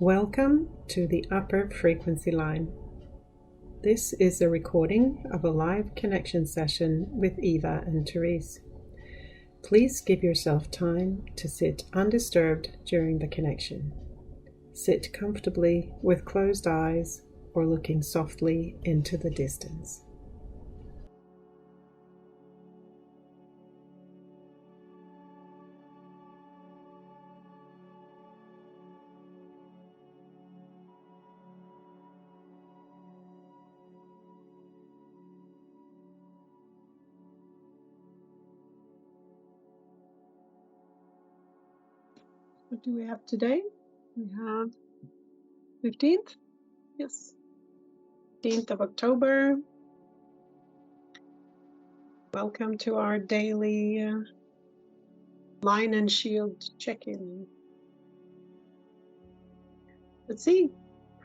Welcome to the upper frequency line. This is a recording of a live connection session with Eva and Therese. Please give yourself time to sit undisturbed during the connection. Sit comfortably with closed eyes or looking softly into the distance. What do we have today? We have 15th? Yes. 15th of October. Welcome to our daily line and shield check-in. Let's see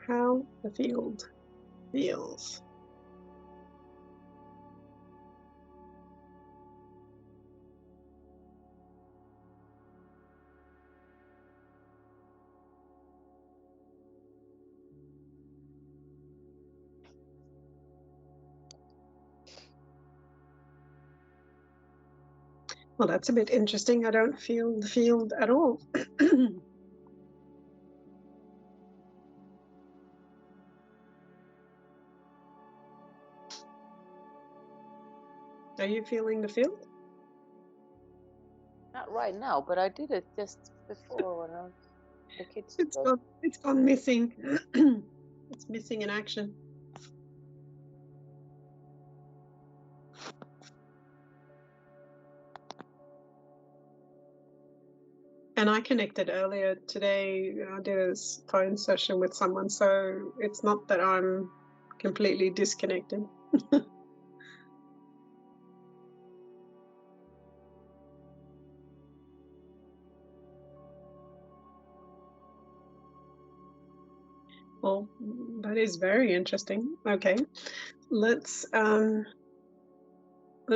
how the field feels. Well, that's a bit interesting. I don't feel the field at all. Are you feeling the field? Not right now, but I did it just before when the kids. It's gone missing. It's missing in action. And I connected earlier today. I did a phone session with someone, so it's not that I'm completely disconnected. Well, that is very interesting. Okay, let's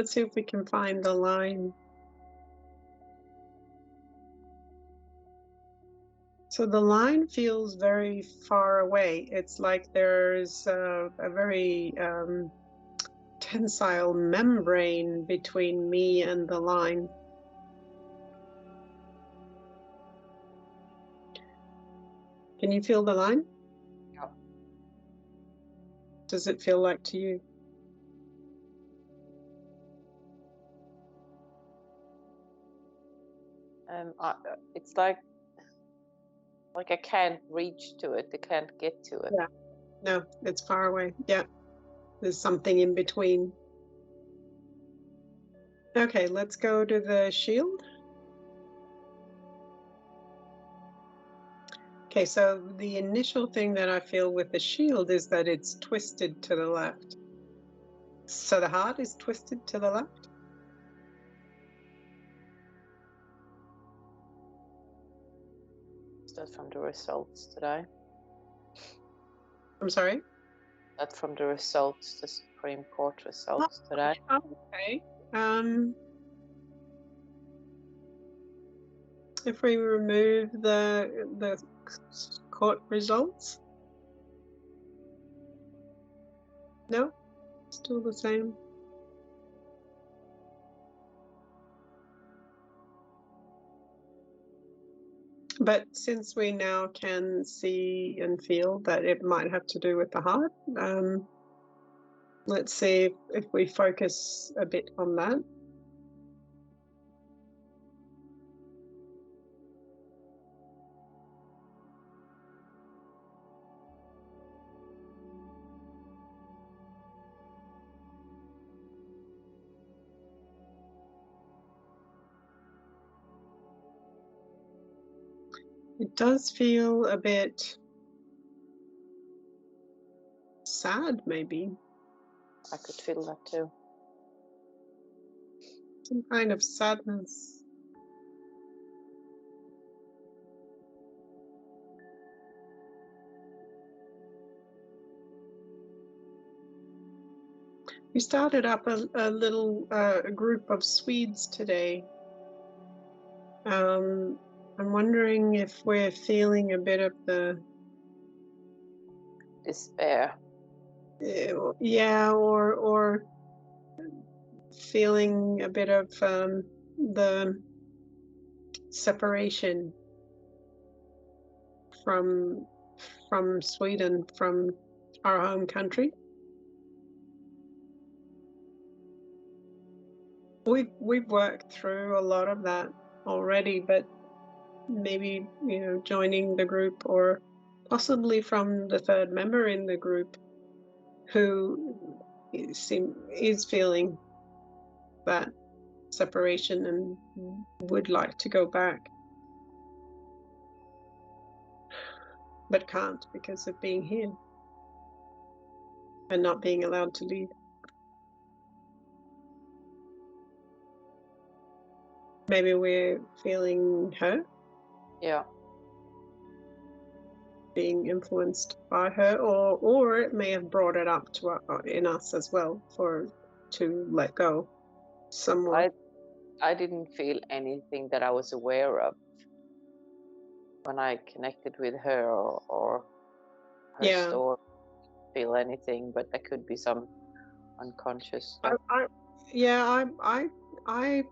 see if we can find the line. So the line feels very far away. It's like there's a very tensile membrane between me and the line. Can you feel the line? Yeah. Does it feel like to you? It's like I can't reach to it. I can't get to it. Yeah. No, it's far away. Yeah. There's something in between. Okay, let's go to the shield. Okay, so the initial thing that I feel with the shield is that it's twisted to the left. So the heart is twisted to the left? Is that from the results today? I'm sorry? That from the results, the Supreme Court results today? Okay. If we remove the court results? No? Still the same? But since we now can see and feel that it might have to do with the heart, let's see if we focus a bit on that. It does feel a bit sad, maybe. I could feel that too. Some kind of sadness. We started up a little group of Swedes today. I'm wondering if we're feeling a bit of the despair. Yeah, or feeling a bit of the separation from Sweden, from our home country. We've worked through a lot of that already, but maybe, you know, joining the group, or possibly from the third member in the group who is feeling that separation and would like to go back, but can't because of being here and not being allowed to leave. Maybe we're feeling hurt, Yeah. being influenced by her, or it may have brought it up to in us as well, to let go somewhat. I didn't feel anything that I was aware of when I connected with her, or her Yeah. story. Feel anything, but there could be some unconscious stuff. I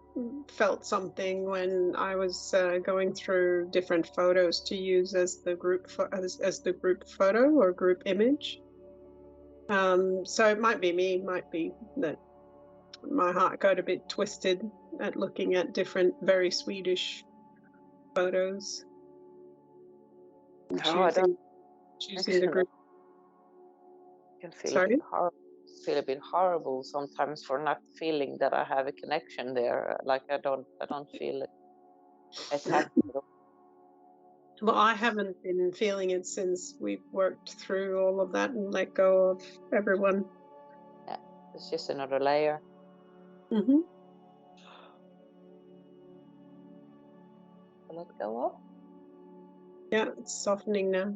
felt something when I was going through different photos to use as the group as the group photo or group image. So it might be me, might be that my heart got a bit twisted at looking at different very Swedish photos and Oh, I don't choosing the actually. group. I can feel Sorry? feel a bit horrible sometimes for not feeling that I have a connection there. Like I don't feel attached at all. Well, I haven't been feeling it since we've worked through all of that and let go of everyone. Yeah, it's just another layer. Mm-hmm. To let go of. Yeah, it's softening now.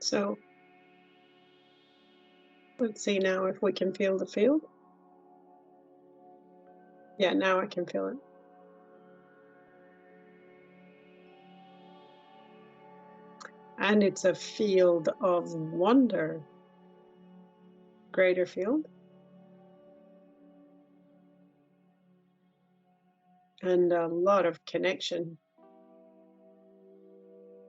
So let's see now if we can feel the field. Yeah, now I can feel it. And it's a field of wonder. Greater field. And a lot of connection.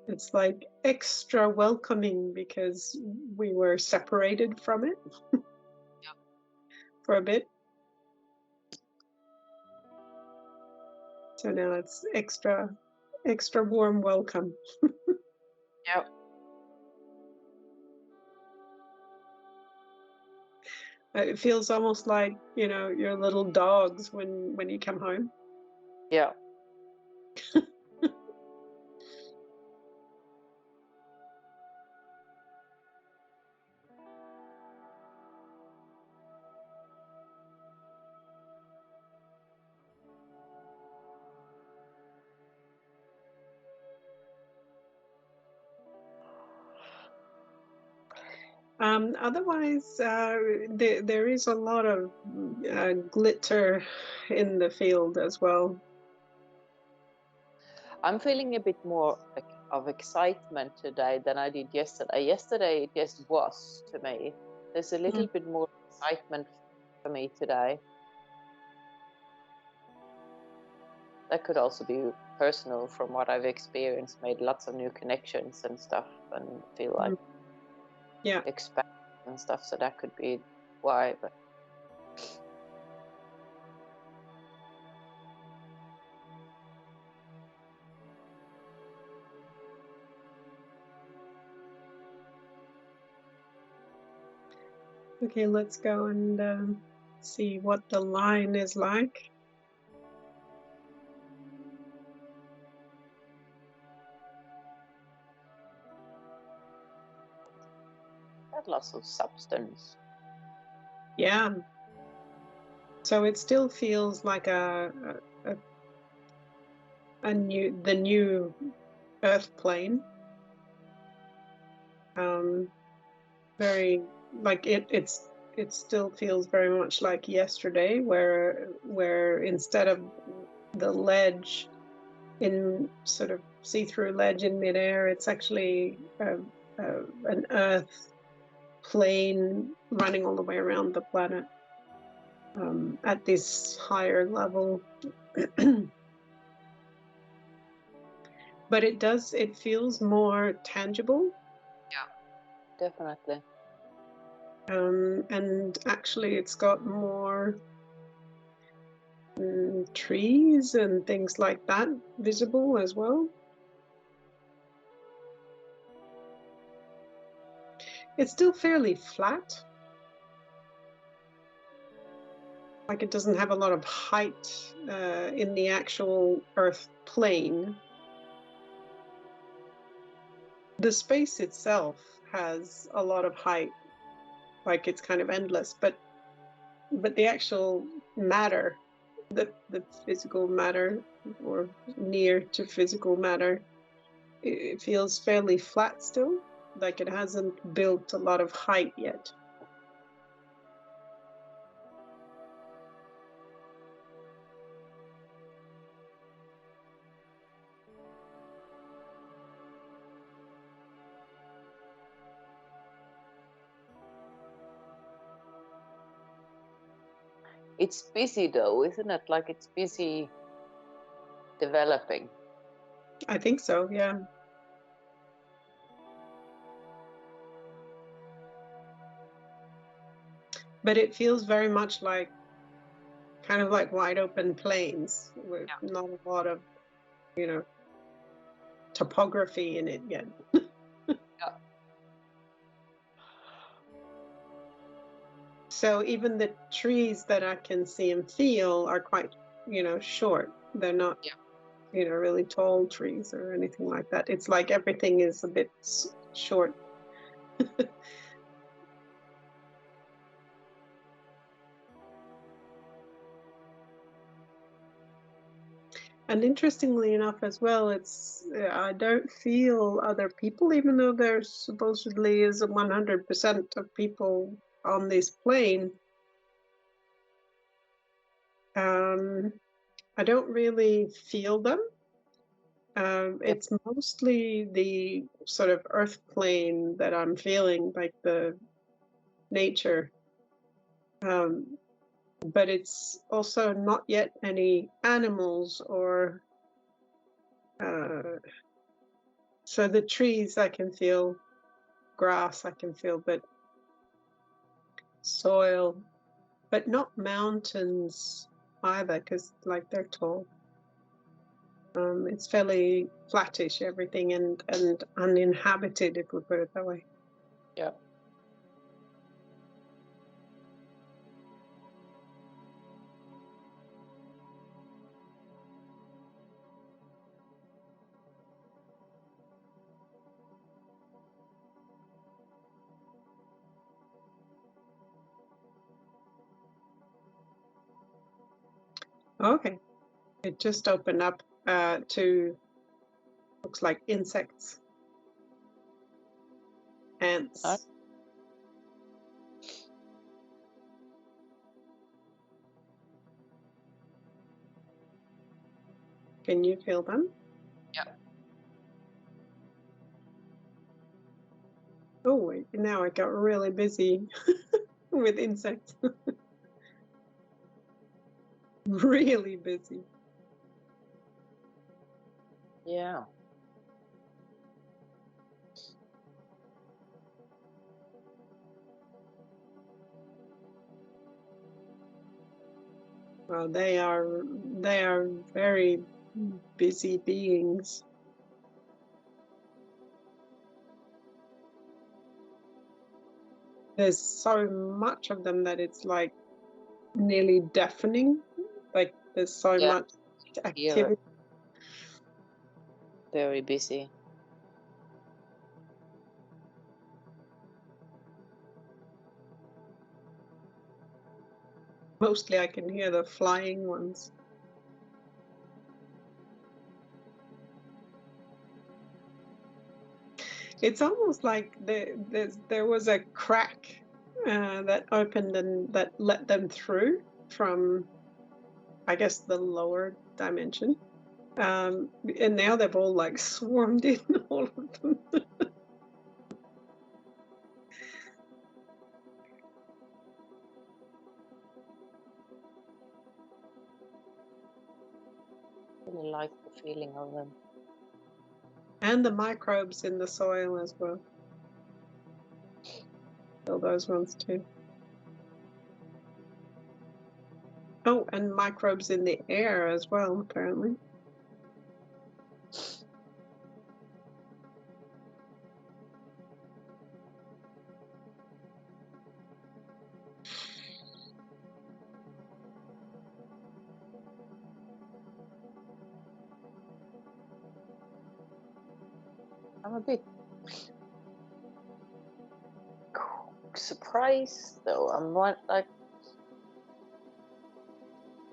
It's like extra welcoming because we were separated from it for a bit. So now it's extra warm welcome. Yeah. It feels almost like, you know, your little dogs when you come home. Yeah. Otherwise, there is a lot of glitter in the field as well. I'm feeling a bit more of excitement today than I did yesterday. Yesterday it just was to me. There's a little bit more excitement for me today. That could also be personal from what I've experienced, made lots of new connections and stuff, and feel like expand and stuff. So that could be why. But okay, let's go and see what the line is like. got lots of substance. Yeah. So it still feels like the new Earth plane. Very like it's it still feels very much like yesterday, where instead of the ledge in sort of see-through ledge in midair, it's actually an earth plane running all the way around the planet at this higher level. But it feels more tangible. Yeah, definitely. And actually it's got more trees and things like that visible as well. It's still fairly flat. Like it doesn't have a lot of height in the actual Earth plane. The space itself has a lot of height, like it's kind of endless, but the actual matter, the physical matter or near to physical matter, it feels fairly flat still, like it hasn't built a lot of height yet. It's busy though, isn't it? Like it's busy developing. I think so, yeah. But it feels very much like kind of like wide open plains with not a lot of, topography in it yet. Yeah. So even the trees that I can see and feel are quite, short. They're not, really tall trees or anything like that. It's like everything is a bit short. And interestingly enough as well, I don't feel other people, even though there supposedly is 100% of people on this plane. I don't really feel them. It's mostly the sort of earth plane that I'm feeling, like the nature. But it's also not yet any animals or so the trees I can feel, grass I can feel, but soil, but not mountains either, because like they're tall. It's fairly flattish, everything, and uninhabited, if we put it that way. Yeah. Okay, it just opened up to, looks like insects, ants. Can you feel them? Yeah. Oh, wait, now I got really busy with insects. Really busy. Yeah. Well, they are very busy beings. There's so much of them that it's like nearly deafening. Like there's so much activity. Very busy. Mostly I can hear the flying ones. It's almost like there was a crack that opened and that let them through from, I guess, the lower dimension. And now they've all like swarmed in, all of them. I really like the feeling of them. And the microbes in the soil as well. Feel those ones too. Oh, and microbes in the air as well, apparently. I'm a bit surprised though. I'm like,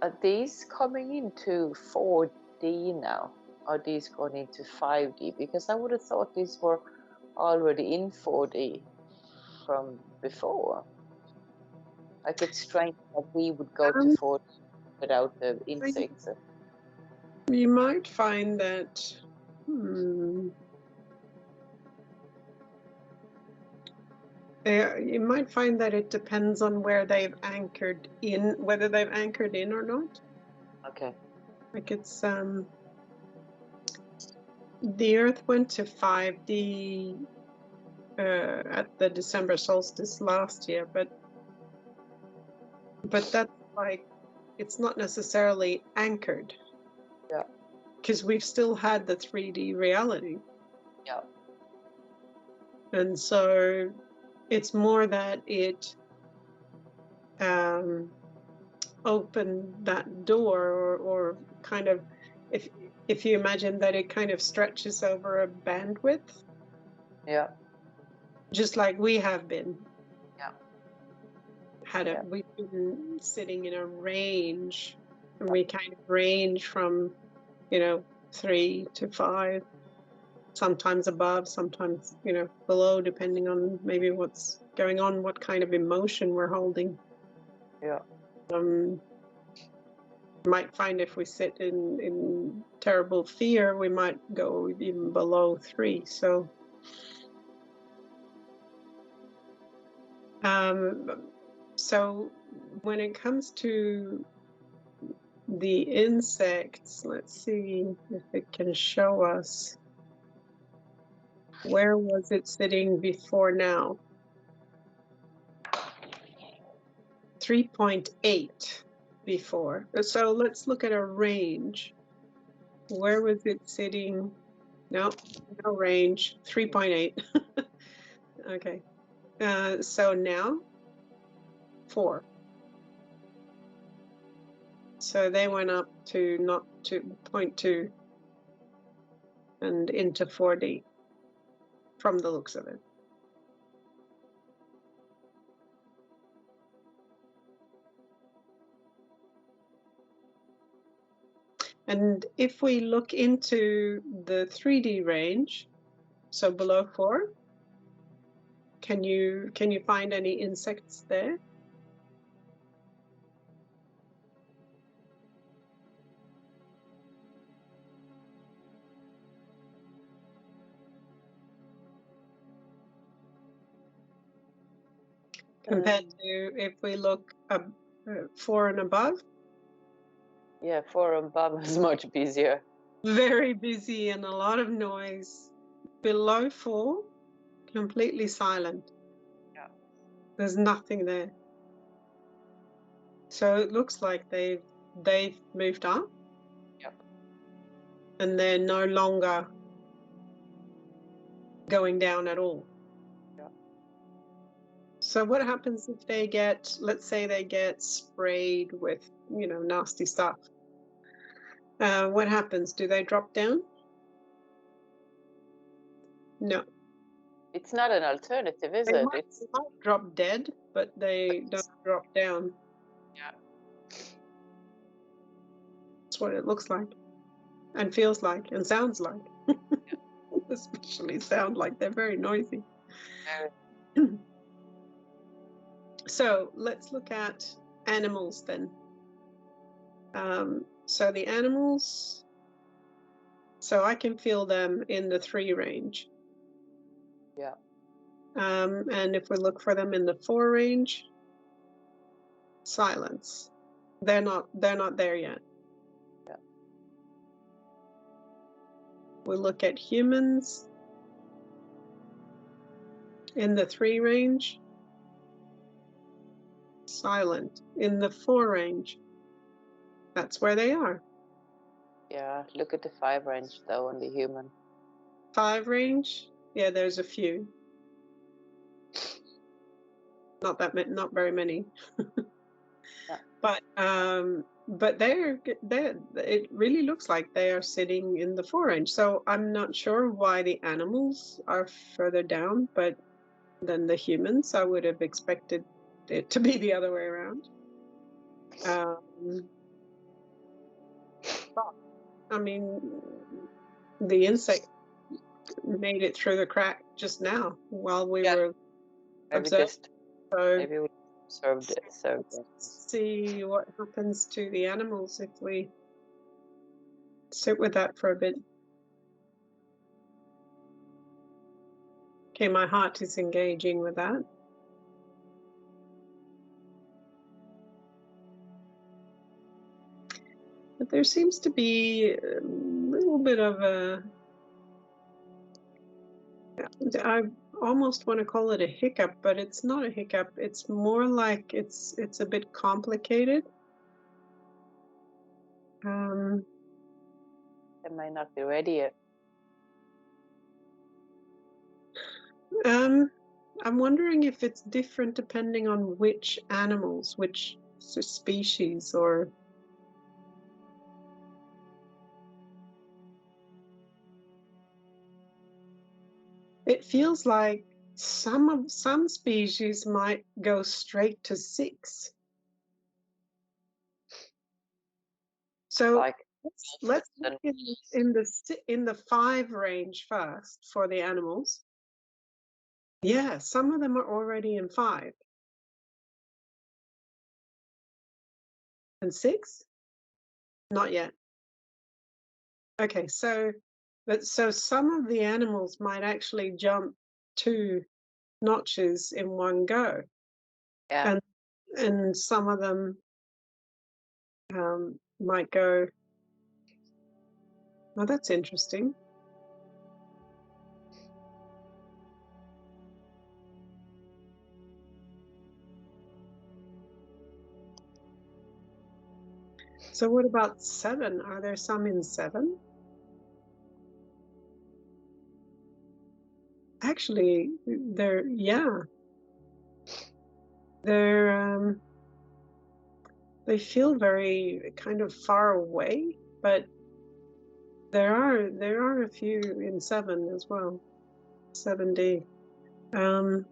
are these coming into 4D now? Are these going into 5D? Because I would have thought these were already in 4D from before. Like, it's strange that we would go to 4D without the insects. You might find that you might find that it depends on where they've anchored in, whether they've anchored in or not. Okay. Like it's the Earth went to 5D at the December solstice last year, but that's like, it's not necessarily anchored. Yeah. Because we've still had the 3D reality. Yeah. And so it's more that it opened that door, or kind of, if you imagine that it kind of stretches over a bandwidth. Yeah. Just like we have been. Yeah. We've been sitting in a range, and we kind of range from, 3 to 5, sometimes above, sometimes, below, depending on maybe what's going on, what kind of emotion we're holding. Yeah. Might find if we sit in terrible fear, we might go even below 3. So so when it comes to the insects, let's see if it can show us. Where was it sitting before now? 3.8 before. So let's look at a range. Where was it sitting? No range. 3.8. Okay. So now 4. So they went up to not to 0.2 and into 4D from the looks of it. And if we look into the 3D range, so below 4, can you find any insects there? Compared to if we look 4 and above? Yeah, 4 and above is much busier. Very busy and a lot of noise. Below 4, completely silent. Yeah. There's nothing there. So it looks like they've moved up. Yep. And they're no longer going down at all. Yeah. So what happens if they get, let's say they get sprayed with, nasty stuff? What happens? Do they drop down? No. It's not an alternative, is it? They might drop dead, but they don't drop down. Yeah. That's what it looks like and feels like and sounds like. Especially sound like. They're very noisy. So let's look at animals then. So the animals, so I can feel them in the 3 range. Yeah. And if we look for them in the 4 range, silence. They're not there yet. Yeah. We look at humans in the 3 range, silent. In the 4 range, that's where they are. Yeah, look at the 5 range though on the human. 5 range, yeah, there's a few. Not very many. Yeah. But they're it really looks like they are sitting in the 4 range. So I'm not sure why the animals are further down, but than the humans. I would have expected it to be the other way around. I mean, the insect made it through the crack just now while we were observing. Maybe we observed it. So let's see what happens to the animals if we sit with that for a bit. Okay, my heart is engaging with that. But there seems to be a little bit of a, I almost want to call it a hiccup, but it's not a hiccup. It's more like it's a bit complicated. They may not be ready yet. I'm wondering if it's different depending on which animals, which species, or it feels like some species might go straight to 6. So like, let's look in the 5 range first for the animals. Yeah, some of them are already in 5. And 6? Not yet. Okay, so some of the animals might actually jump 2 notches in one go. Yeah. And some of them might go, oh, that's interesting. So what about 7? Are there some in 7? Actually, they feel very kind of far away, but there are a few in 7 as well. 7D. I'm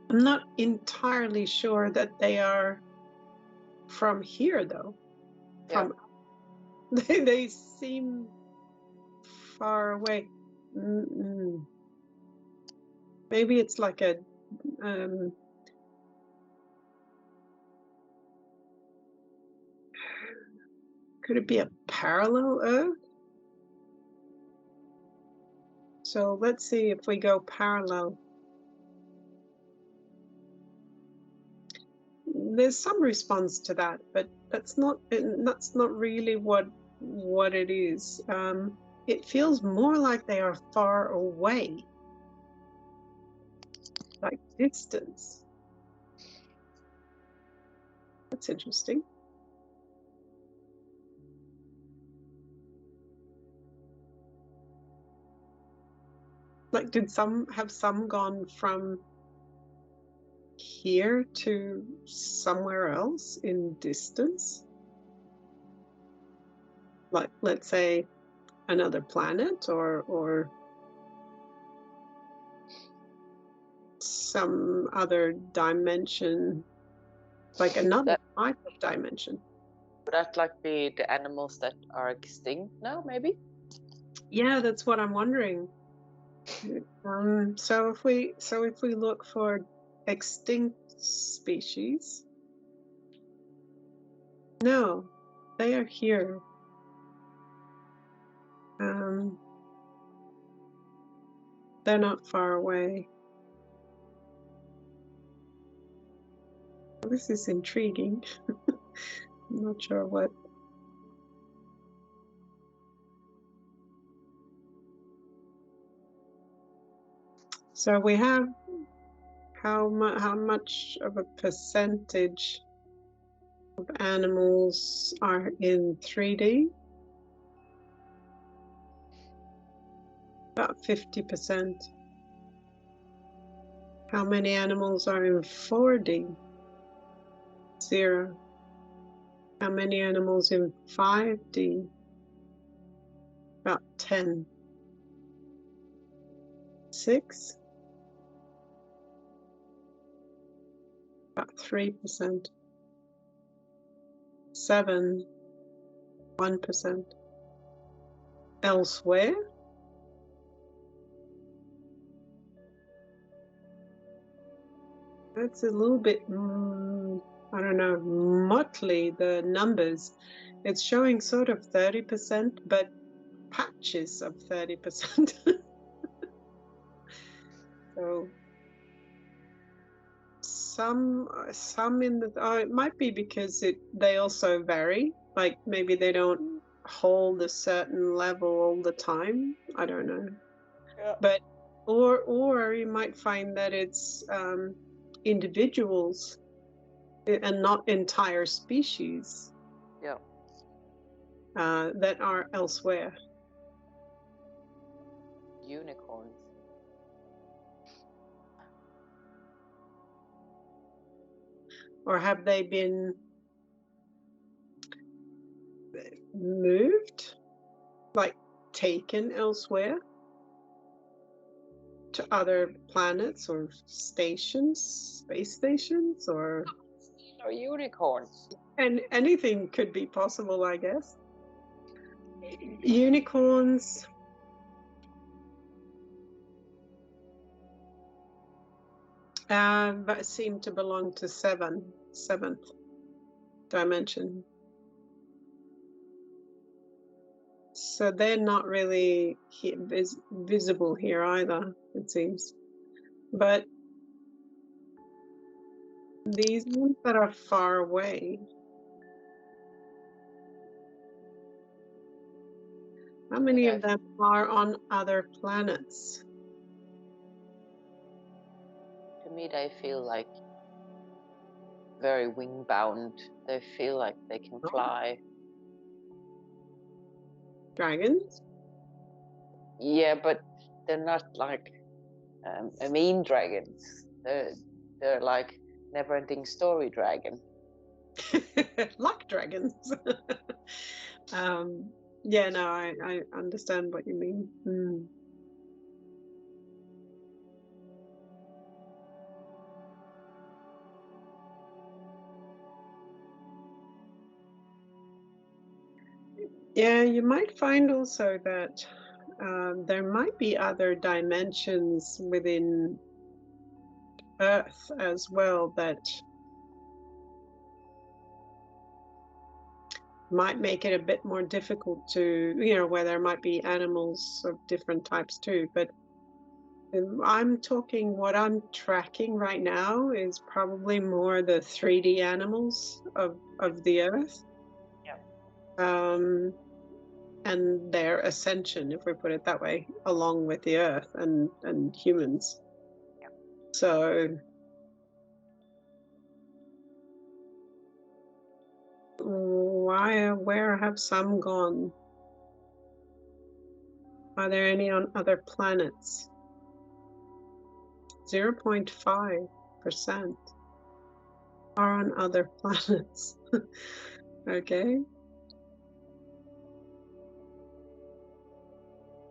not entirely sure that they are from here though. Yeah. They seem far away. Maybe it's like a could it be a parallel Earth? So let's see if we go parallel. There's some response to that, but that's not really what it is. It feels more like they are far away, like distance. That's interesting. Like, did some gone from here to somewhere else in distance? Like, let's say another planet or some other dimension, like another type of dimension. Would that like be the animals that are extinct now, maybe? Yeah, that's what I'm wondering. So if we look for extinct species. No, they are here. They're not far away. This is intriguing. I'm not sure what. So we have how much of a percentage of animals are in 3D? About 50%. How many animals are in 4D? 0. How many animals in 5D? About 10. 6? About 3%. 7? 1%. Elsewhere? That's a little bit, I don't know, motley, the numbers. It's showing sort of 30%, but patches of 30%. So some in the, it might be because they also vary. Like maybe they don't hold a certain level all the time. I don't know. Yeah. But or you might find that it's individuals and not entire species. Yeah. That are elsewhere. Unicorns. Or have they been moved, like taken elsewhere to other planets or stations, space stations, or unicorns? And anything could be possible, I guess. Unicorns seem to belong to seventh dimension. So they're not really visible here either, it seems. But these ones that are far away, how many of them are on other planets? To me, they feel like very wing-bound. They feel like they can fly. Dragons? Yeah, but they're not like mean dragons. They're like never-ending story dragon. Luck dragons. Yeah, no, I understand what you mean. Yeah, you might find also that there might be other dimensions within Earth as well that might make it a bit more difficult to, where there might be animals of different types too. But I'm talking, what I'm tracking right now is probably more the 3D animals of the Earth. Yeah. And their ascension, if we put it that way, along with the Earth and humans. Yeah. So where have some gone? Are there any on other planets? 0.5% are on other planets. Okay.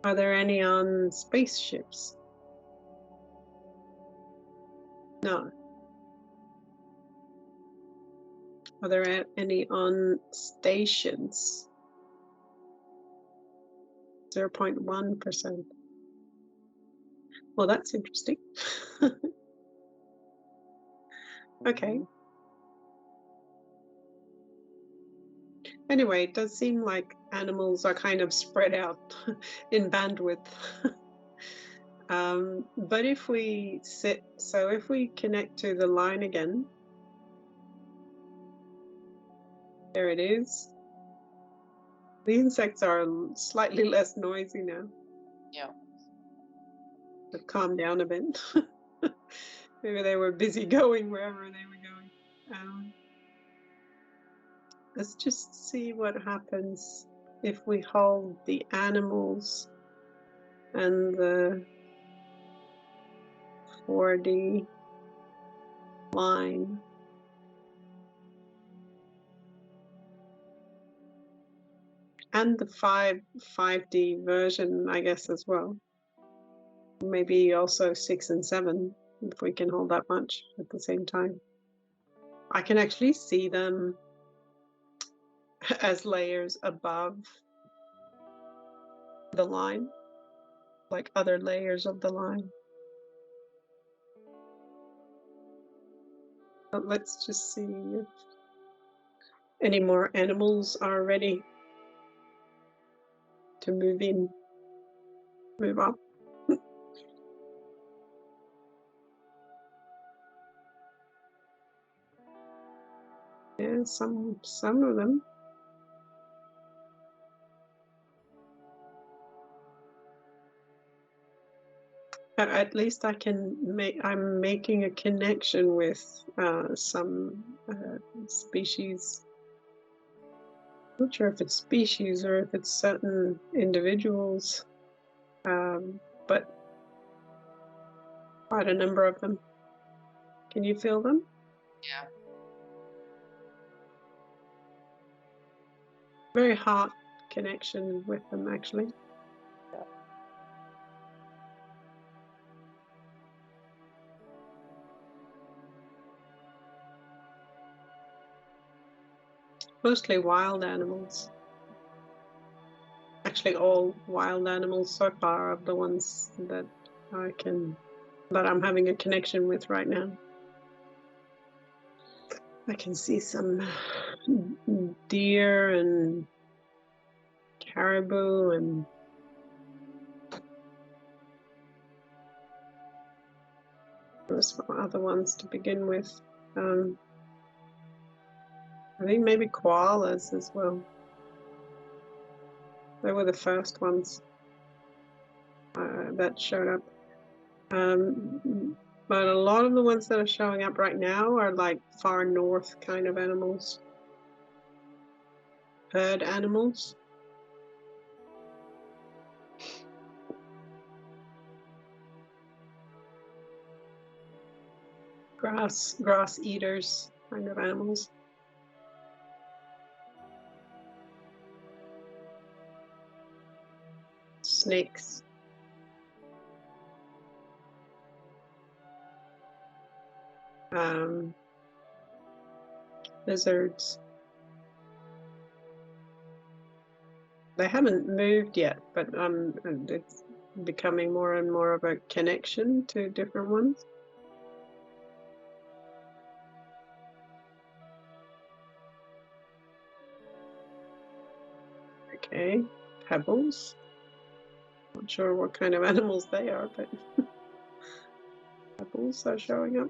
Are there any on spaceships? No. Are there any on stations? 0.1%. Well, that's interesting. Okay. Anyway, it does seem like animals are kind of spread out in bandwidth. But if we if we connect to the line again, there it is. The insects are slightly less noisy now. Yeah. They've calmed down a bit. Maybe they were busy going wherever they were going. Let's just see what happens if we hold the animals and the 4D line. And the 5D version, I guess, as well. Maybe also 6 and 7, if we can hold that much at the same time. I can actually see them as layers above the line, like other layers of the line. But let's just see if any more animals are ready to move up. Yeah, some of them. At least I'm making a connection with some species. I'm not sure if it's species or if it's certain individuals, but quite a number of them. Can you feel them? Yeah. Very heart connection with them, actually. Yeah. Mostly wild animals. Actually, all wild animals so far are the ones that I'm having a connection with right now. I can see some deer and caribou and some other ones to begin with. I think maybe koalas as well. They were the first ones that showed up. But a lot of the ones that are showing up right now are like far north kind of animals. Herd animals. Grass eaters kind of animals. Snakes. Lizards. They haven't moved yet, but it's becoming more and more of a connection to different ones. Okay, pebbles. Not sure what kind of animals they are, but pebbles are showing up.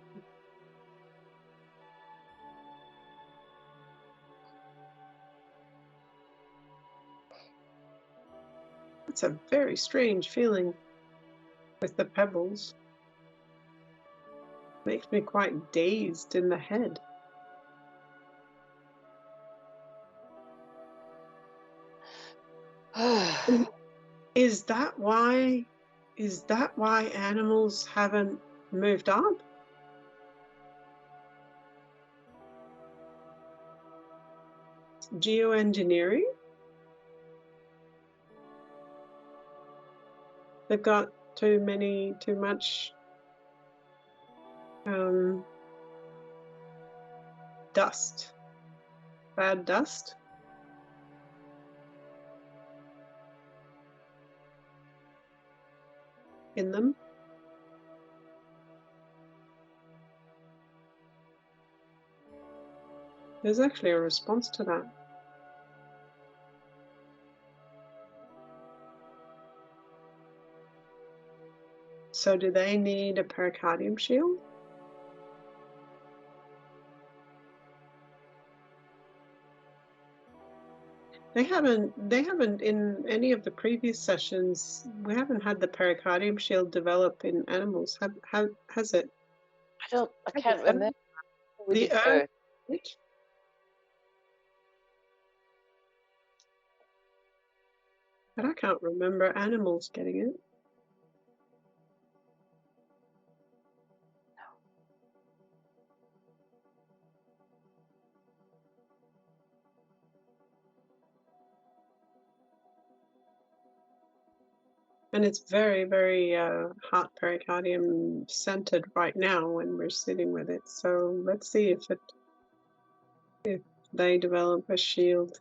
It's a very strange feeling with the pebbles. Makes me quite dazed in the head. Is that why animals haven't moved up? Geoengineering? They've got too much dust, bad dust in them. There's actually a response to that. So do they need a pericardium shield? They haven't in any of the previous sessions, we haven't had the pericardium shield develop in animals. Has it? I can't remember. We did first. But I can't remember animals getting it. And it's very, very heart pericardium centered right now when we're sitting with it. So let's see if they develop a shield.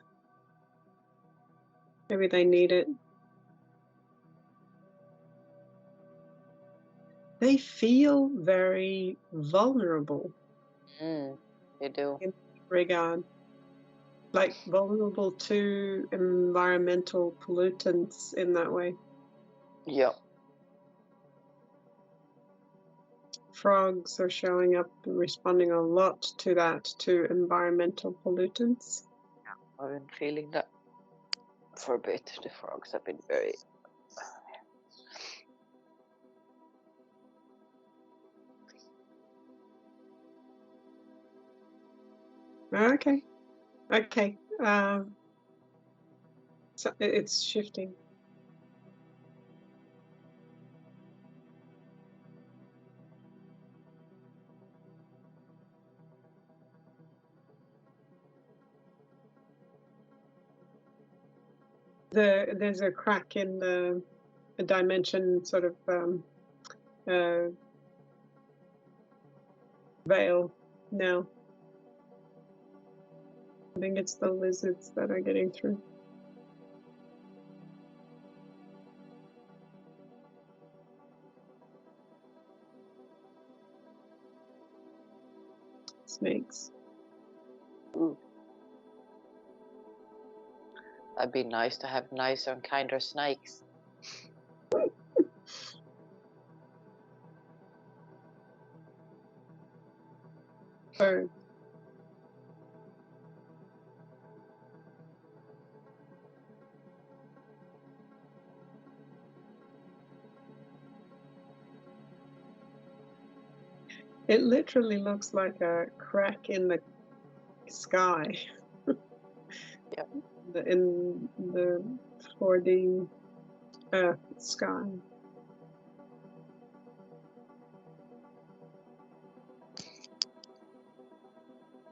Maybe they need it. They feel very vulnerable. They do. In regard. Like vulnerable to environmental pollutants in that way. Yeah. Frogs are showing up and responding a lot to that, to environmental pollutants. I've been feeling that for a bit. The frogs have been very... Okay. So it's shifting. There's a crack in the dimension sort of veil now. I think it's the lizards that are getting through. Snakes. Ooh. That'd be nice to have nicer and kinder snakes. Birds. It literally looks like a crack in the sky. Yep. In the 4D sky.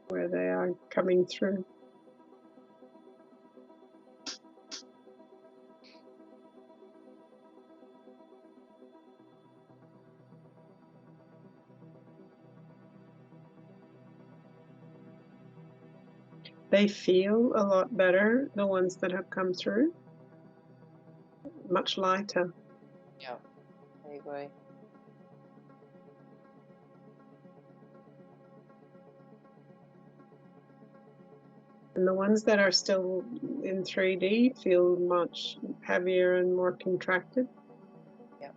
Where they are coming through. They feel a lot better, the ones that have come through. Much lighter. Yeah, I agree. And the ones that are still in 3D feel much heavier and more contracted. Yeah.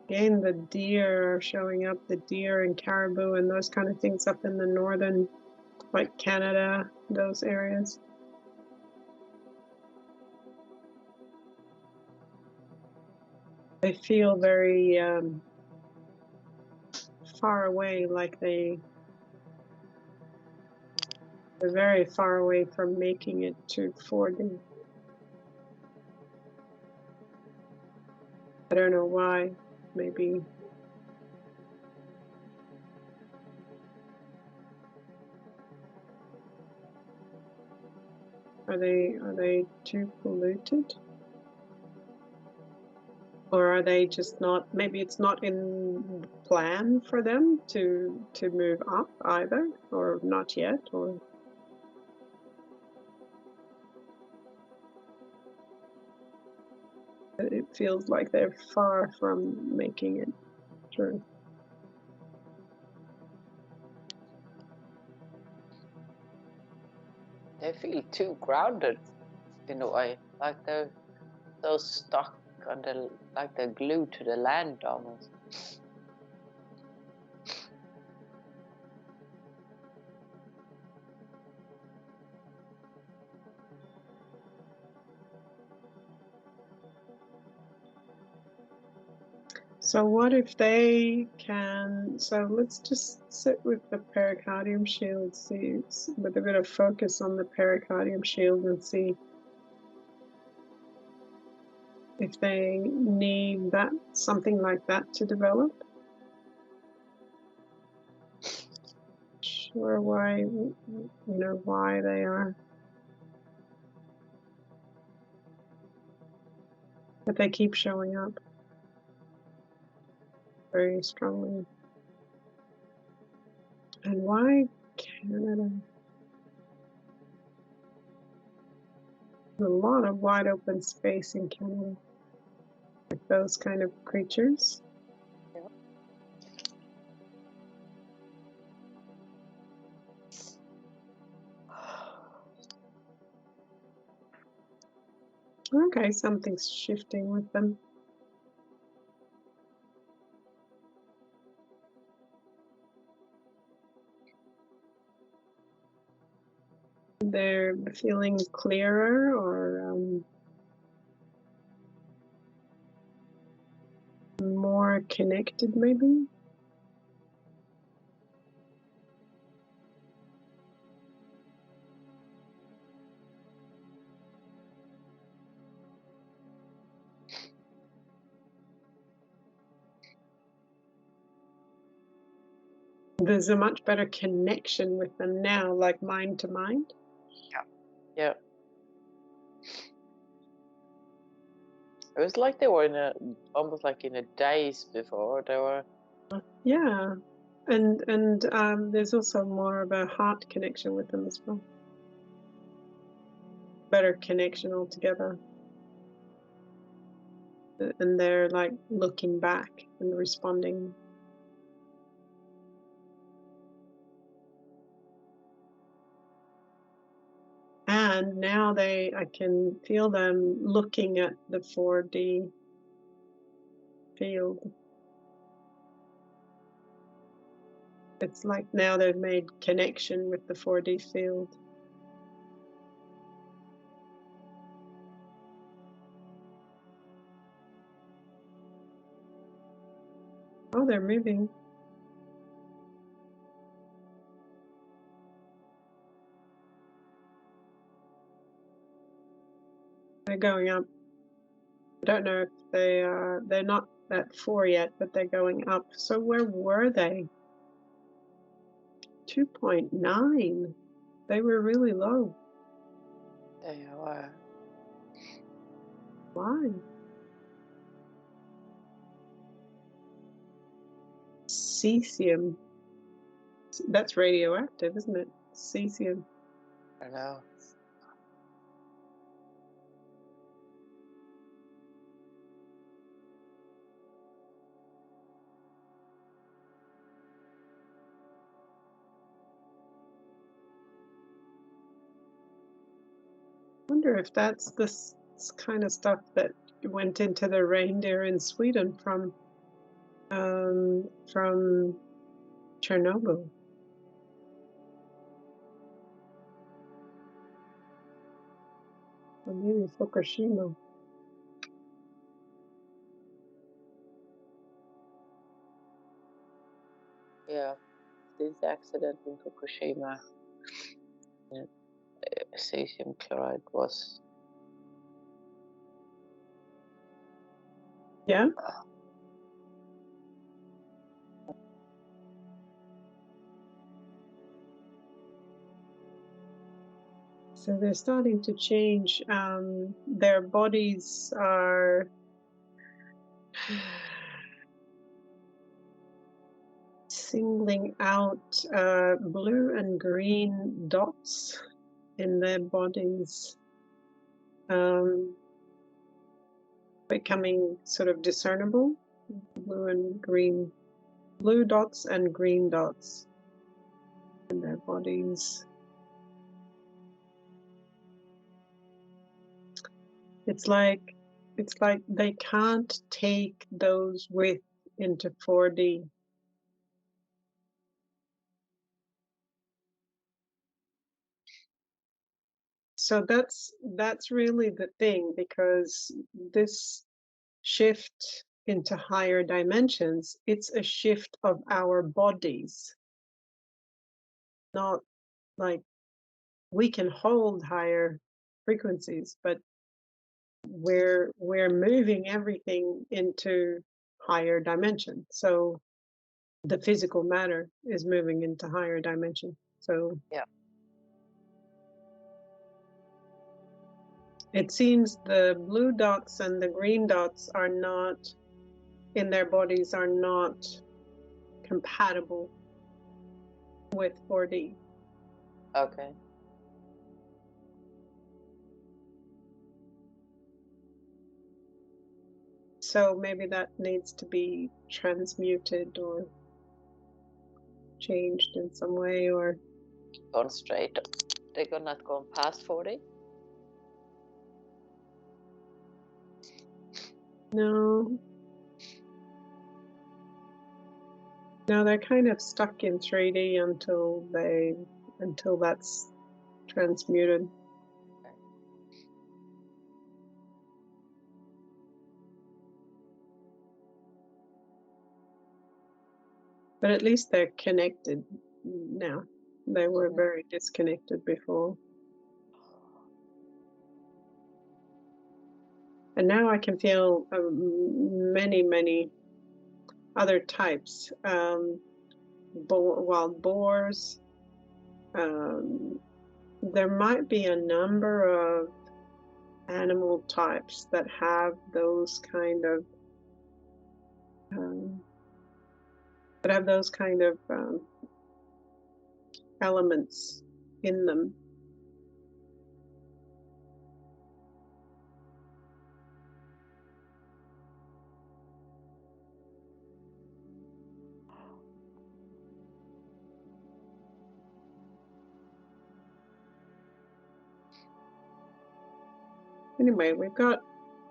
Again, the deer are showing up, the deer and caribou and those kind of things up in the northern, like Canada, those areas. They feel very far away, like they're very far away from making it to 4D. I don't know why, maybe. Are they too polluted? Or are they just not, maybe it's not in the plan for them to move up either, or not yet, or... It feels like they're far from making it through. They feel too grounded in a way, like they're so stuck on like they're glued to the land almost. So what if they can, so let's just sit with the pericardium shield, see, with a bit of focus on the pericardium shield and see if they need that, something like that to develop. Sure, why, you know, why they are. But they keep showing up very strongly. And why Canada? There's a lot of wide open space in Canada with those kind of creatures. Yeah. Okay, something's shifting with them. They're feeling clearer or more connected, maybe. There's a much better connection with them now, like mind to mind. Yeah. It was like they were almost like in a daze before. They were. Yeah, and there's also more of a heart connection with them as well. Better connection altogether. And they're like looking back and responding. And now I can feel them looking at the 4D field. It's like now they've made connection with the 4D field. Oh, they're moving. They're going up. I don't know if they're not at 4 yet, but they're going up. So where were they? 2.9. They were really low. They were. Why? Cesium. That's radioactive, isn't it? Cesium. I know. I wonder if that's this kind of stuff that went into the reindeer in Sweden from Chernobyl. Or maybe Fukushima. Yeah. This accident in Fukushima, cesium chloride was. Yeah. So they're starting to change. Their bodies are singling out blue and green dots in their bodies. becoming sort of discernible. Blue and green, blue dots and green dots in their bodies. It's like they can't take those with into 4D. So that's really the thing, because this shift into higher dimensions, it's a shift of our bodies. Not like we can hold higher frequencies, but we're moving everything into higher dimension. So the physical matter is moving into higher dimension. So yeah. It seems the blue dots and the green dots are not, in their bodies, are not compatible with 4D. Okay. So maybe that needs to be transmuted or changed in some way, or gone straight. They're not gone past 40? No. No, they're kind of stuck in 3D until that's transmuted. But at least they're connected now. They were very disconnected before. And now I can feel many other types. Wild boars. There might be a number of animal types that have those kind of elements in them. Anyway,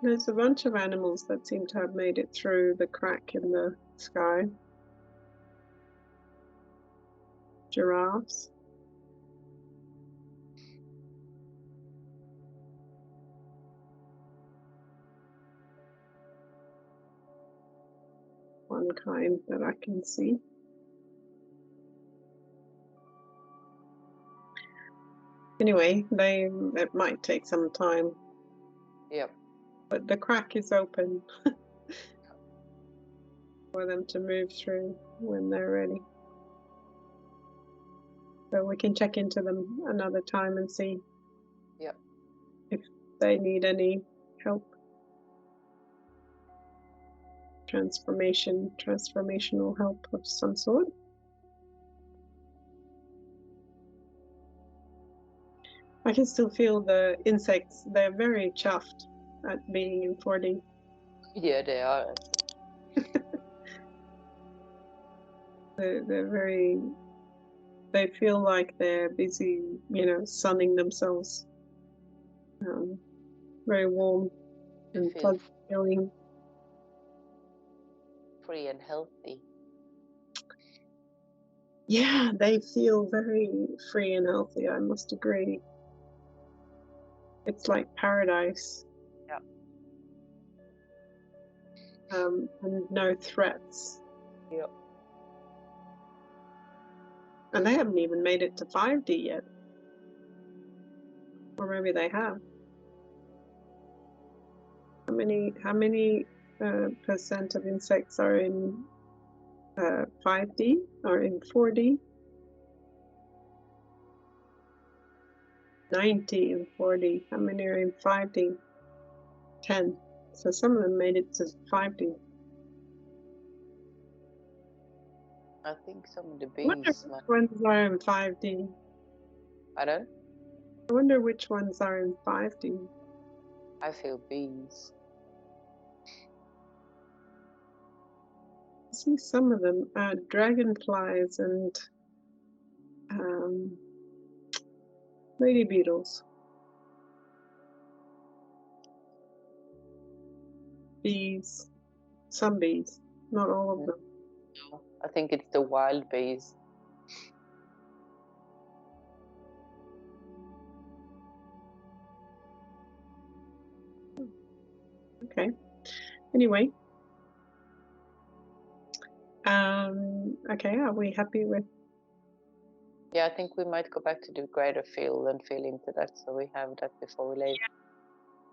there's a bunch of animals that seem to have made it through the crack in the sky. Giraffes. One kind that I can see. Anyway, it might take some time. Yep. But the crack is open for them to move through when they're ready. So we can check into them another time and see if they need any help. Transformational help of some sort. I can still feel the insects. They're very chuffed at being in 4D. Yeah, they are. They feel like they're busy, sunning themselves. Very warm and feeling. Free and healthy. Yeah, they feel very free and healthy, I must agree. It's like paradise. Yeah. And no threats. Yeah. And they haven't even made it to 5D yet. Or maybe they have. How many percent of insects are in 5D or in 4D? 90 in 4D. How many are in 5D? 10. So some of them made it to 5D. I think some of the bees. I wonder which ones are in 5D. Pardon? I wonder which ones are in 5D. I feel bees. see some of them, dragonflies and lady beetles, bees, some bees, not all of them. I think it's the wild bees. Okay. Anyway. Okay, are we happy with? Yeah, I think we might go back to the greater field and feel into that, so we have that before we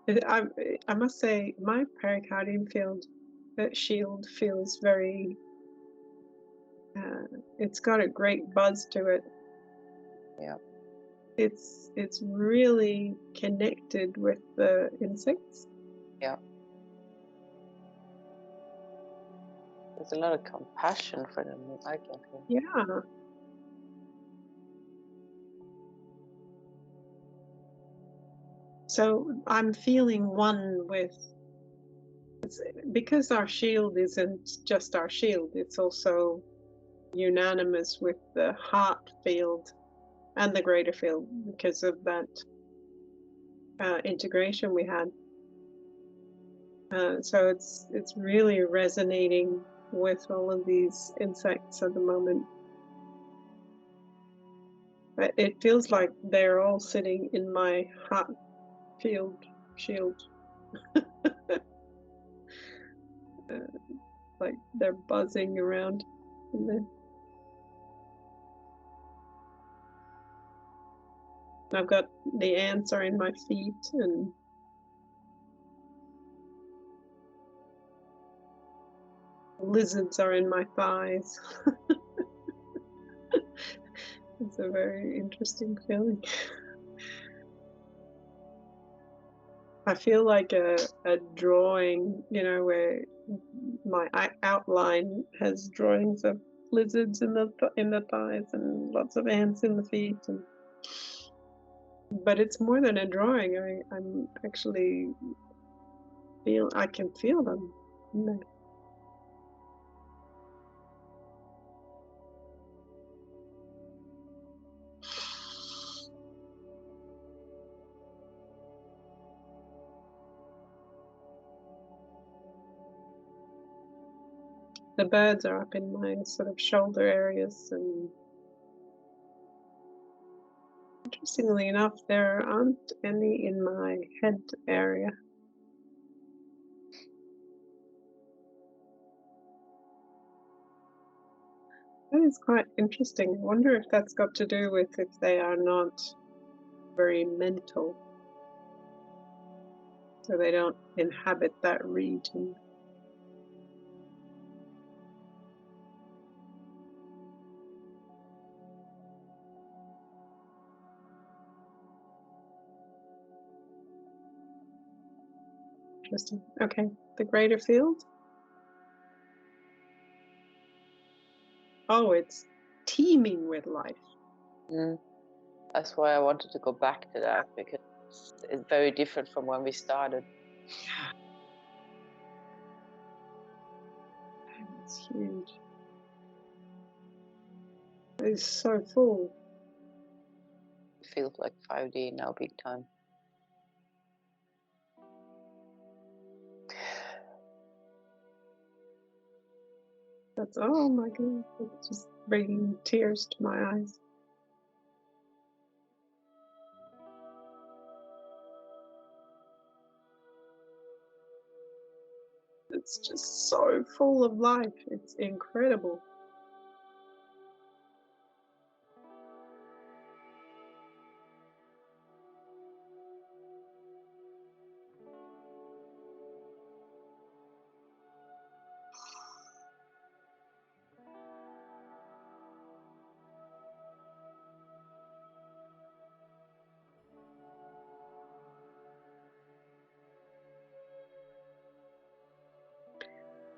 leave. I must say, my pericardium field shield feels very. It's got a great buzz to it. Yeah. It's really connected with the insects. Yeah. There's a lot of compassion for them, I can feel. Yeah. So I'm feeling one with, because our shield isn't just our shield, it's also unanimous with the heart field and the greater field because of that integration we had. So it's really resonating with all of these insects at the moment. It feels like they're all sitting in my heart field shield. Like they're buzzing around in there. I've got the ants are in my feet and lizards are in my thighs. It's a very interesting feeling. I feel like a drawing, where my outline has drawings of lizards in the thighs and lots of ants in the feet, but it's more than a drawing. I'm actually I can feel them in there. The birds are up in my sort of shoulder areas, and interestingly enough, there aren't any in my head area. That is quite interesting. I wonder if that's got to do with if they are not very mental, so they don't inhabit that region. Interesting. Okay, the greater field. Oh, it's teeming with life. That's why I wanted to go back to that, because it's very different from when we started. Yeah. It's huge. It's so full. It feels like 5D now, big time. That's, oh my goodness, it's just bringing tears to my eyes. It's just so full of life. It's incredible.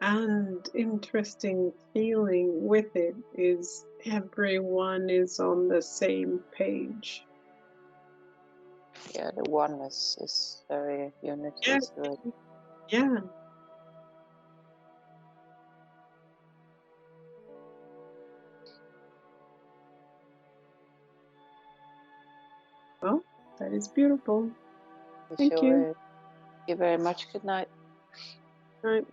And interesting feeling with it is everyone is on the same page. Yeah, the oneness is very unity. Yeah. Is very... Yeah. is beautiful. It Thank sure you. is. Thank you very much. Good night. All right.